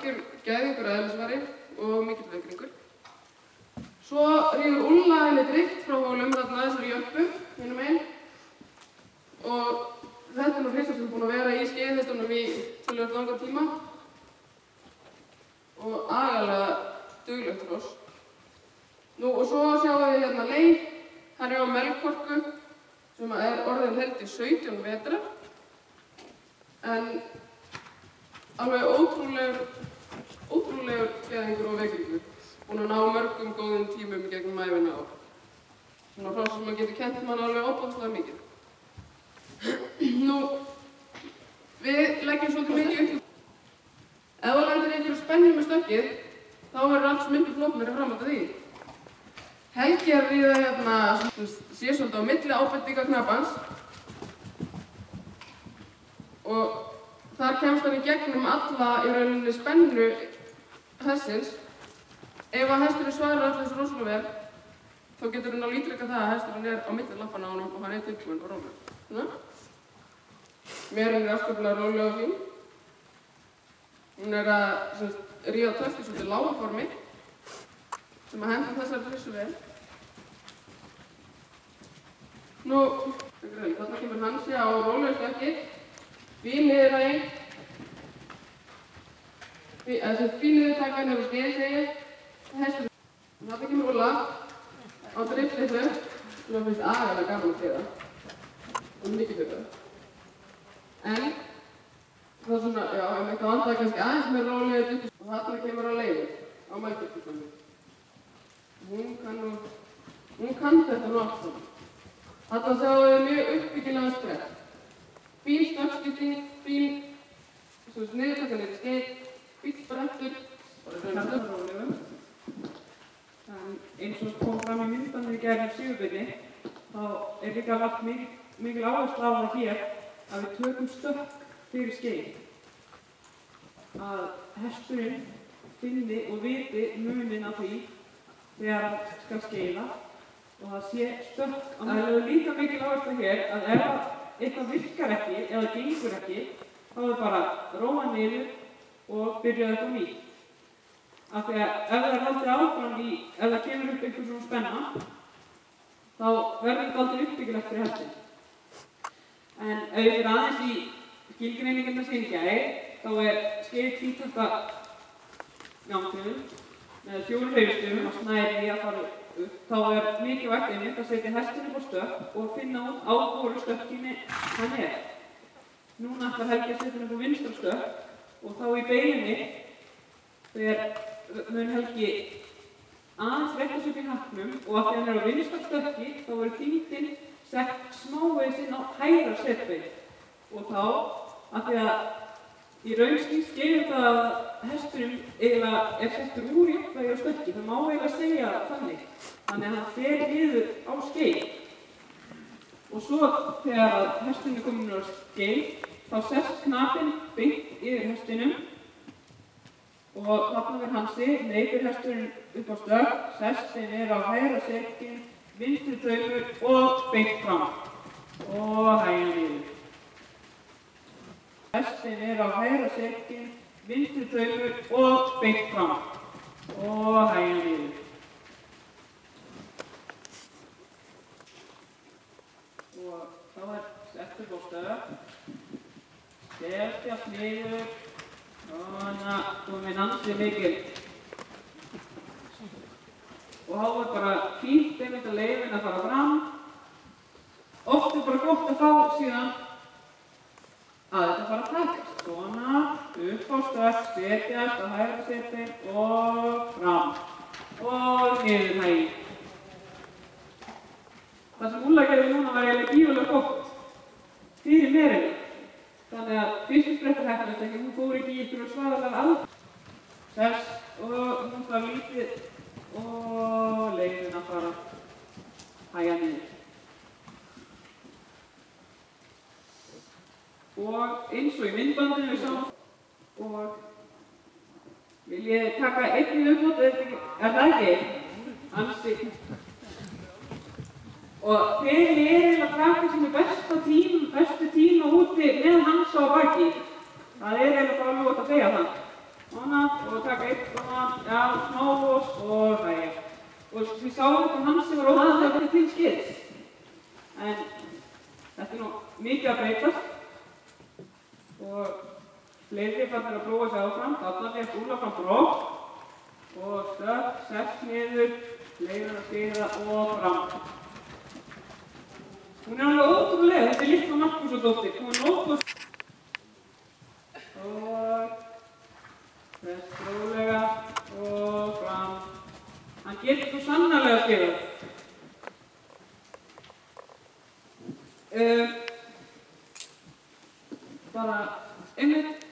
algjör gæðingur eðlisvari og mikill veikringur. Svo rífur Úlla henni drift frá hólum þarna þessari jöppu, hinum einn. Og þetta er nú hryssar sem er búin að vera í skeiðhestunum í töluvert langan tíma. Og agalega duglegt hross. Nú og svo sjáum við hérna Leif, hann er á melkorku sem er orðin held í 17 vetra. En alveg ótrúlegur gæðingur og veikringur. Búinn að ná mörgum góðum tímum gegnum ævina og svona hross sem maður getur kennt mann alveg óbóðslega mikið. Nú, við leggjum svolítið mikið upp. Ef þú lendir einhverju spennu með stökkið, þá verður allt svo mikið flóknari fram að því. Helgi er ríða hérna, sé svolítið á milli ábendingaknappans og þar kemst hann í gegnum alla í rauninni spennu hestsins. Ef að hesturinn svarar allir þessu rosalega vel, þá getur hann að ítrekka það að hesturinn er á milli lappanna á honum og hann er tilbúinn og rólegur. Svona. Mérinn er afskaplega róleg og fín. Hún er að ríða tölt í svolítið lága formi sem að henda þessari hryssu vel. Nú, þarna kemur Hansi á rólegu stökki. Fín niðurræging. Fín niðurtaka hefur skeiði segið. Hesturinn. Þarna kemur Úlla á driftlitlu sem að finnst agalega gaman að skeiða. Og mikið fyrir það. En það er svona, já, það vantar kannski aðeins með rólega driftlitlu. Og þarna kemur á Leifur á mælkirkjum. Hún kann þetta nú allt saman. Þarna sjáum við mjög uppbyggilegan sprett. Fín stökkskipting, fín niðurtaka niður í skeið, fín sprettur, bara rólegum. En eins og kom fram í myndbandinu í gær hjá Sigurbirni, þá er líka lagt mikil áhersla á það hér að við tökum stökk fyrir skeið. Að hesturinn finni og viti muninn af því þegar hann skal skeiða og það sé stökk. Það er líka mikil áhersla hér að ef eitthvað virkar ekki eða gengur ekki, þá er bara róa niður og byrja þetta á nýtt. Af því að ef það er haldið áfram ef það kemur upp einhver svona spenna, þá verður þetta aldrei uppbyggilegt fyrir hestinn. En ef við fyrir aðeins í skilgreininguna sem í gær, þá er skeið tvítaka gangtegund með 4 hreyfistöðum og snæri að fara upp. Þá er mikilvægt einmitt að setja hestinn upp á stökk og finna út á hvoru stökkinni hann er. Núna ætlar Helgi að setja hann upp á vinstra stökk og þá í beiginni þegar mun Helgi aðeins rétta sig upp í hnappnum og af því hann er á vinstra stökki þá verður þyngdin sett smávegis inn á hægra setbein. Og þá, af því að í raun skilur það að hesturinn eiginlega er settur úr jafnvægi á stökki. Það má eiginlega segja þannig. Þannig að hann fer niður á skeið. Og svo þegar hesturinn er komin á skeið, þá sest knapinn beint yfir hestinum. Og þarna verður Hansi, hleypir hesturinn upp á stökk, sestin er á hægra setkin, vinstri taumur og beint fram. Og hægja niður. Hestin er á hægra setkin, vinstri taumur og beint fram. Og hægja niður. Og þá er sett upp á stökk, setjast niður. Svona, kominn ansi mikil. Og þá er bara fínt einmitt að leyfin að fara fram. Oft er bara gott að fá síðan að þetta fara að takast. Svona, upp á stökk, setjast á hægra setbein og fram. Og niður hægir. Það sem Úlla gerði núna var eiginlega gífurlega gott fyrir mér. Þannig að fyrstu sprettur heppnast ekki, hún fór ekki í ykkur og svaralega alveg. Sest og hún var lítið og leyfin að fara hægja niður. Og eins og í myndbandinu við sáum og vil ég taka einn í viðbót, er það ekki? Hansi. Og þeir eru eiginlega að taka sínu bestu tíma úti með Hansa á baki. Það er eiginlega bara alveg gott að segja það. Svona, og taka eitt svona, já, smávos og hræja. Og við sáum hvað hann sem var ótrúlega þetta til skils. En þetta nú mikið að breytast. Og fleiri farnir að prófa sig áfram. Þarna fékk Úlla fram brott. Og stökk, sest niður, leiður að skriða og fram. Hún alveg ótrúlega, þetta litla Markúsardóttir. Hún ótrúlega. Og þess rólega og fram. Hann getur svo sannarlega skrifað. Bara einmitt